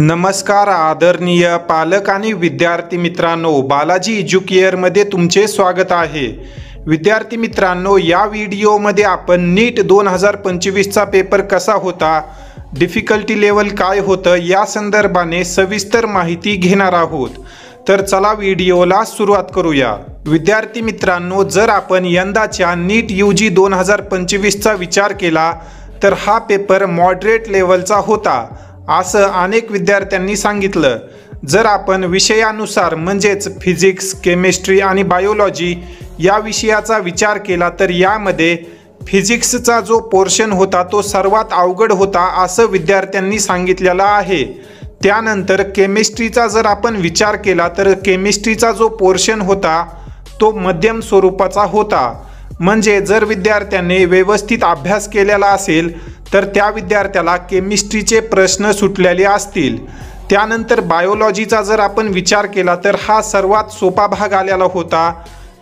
नमस्कार आदरणीय पालक आणि विद्यार्थी मित्रांनो, बालाजी एज्युकेअरमध्ये तुमचे स्वागत आहे। विद्यार्थी मित्रांनो, या व्हिडिओमध्ये आपण नीट 2025चा पेपर कसा होता, डिफिकल्टी लेवल काय होतं या संदर्भाने सविस्तर माहिती घेणार आहोत। तर चला व्हिडिओला सुरुवात करूया। विद्यार्थी मित्रांनो, जर आपण यंदाच्या नीट यूजी 2025चा विचार केला तर हा पेपर मॉडरेट लेवलचा होता असं अनेक विद्यार्थ्यांनी सांगितलं। जर आपण विषयानुसार म्हणजेच फिजिक्स, केमिस्ट्री आणि बायोलॉजी या विषयाचा विचार केला तर यामध्ये फिजिक्सचा जो पोर्शन होता तो सर्वात अवघड होता असं विद्यार्थ्यांनी सांगितलेलं आहे। त्यानंतर केमिस्ट्रीचा जर आपण विचार केला तर केमिस्ट्रीचा जो पोर्शन होता तो मध्यम स्वरूपाचा होता। म्हणजे जर विद्यार्थ्यांनी व्यवस्थित अभ्यास केलेला असेल तर त्या विद्यार्थ्याला केमिस्ट्रीचे प्रश्न सुटलेले असतील। त्यानंतर बायोलॉजीचा जर आपण विचार केला तर हा सर्वात सोपा भाग आलेला होता।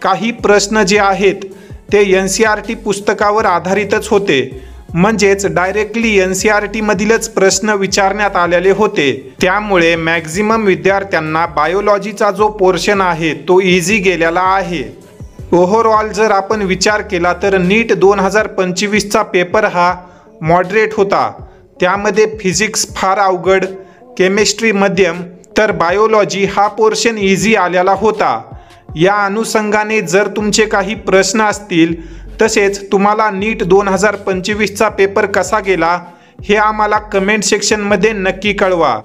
काही प्रश्न जे आहेत ते NCERT पुस्तकावर आधारितच होते, म्हणजेच डायरेक्टली NCERT मधीलच प्रश्न विचारण्यात आलेले होते। त्यामुळे मॅक्झिमम विद्यार्थ्यांना बायोलॉजीचा जो पोर्शन आहे तो इझी गेलेला आहे। ओव्हरऑल जर आपण विचार केला तर नीट 2025चा पेपर हा मॉडरेट होता। त्यामध्ये फिजिक्स फार अवघड, केमिस्ट्री मध्यम, तर बायोलॉजी हा पोर्शन इझी आलेला होता। या अनुषंगाने जर तुमचे काही प्रश्न असतील तसेच तुम्हाला नीट 2025चा पेपर कसा गेला हे आम्हाला कमेंट सेक्शनमध्ये नक्की कळवा।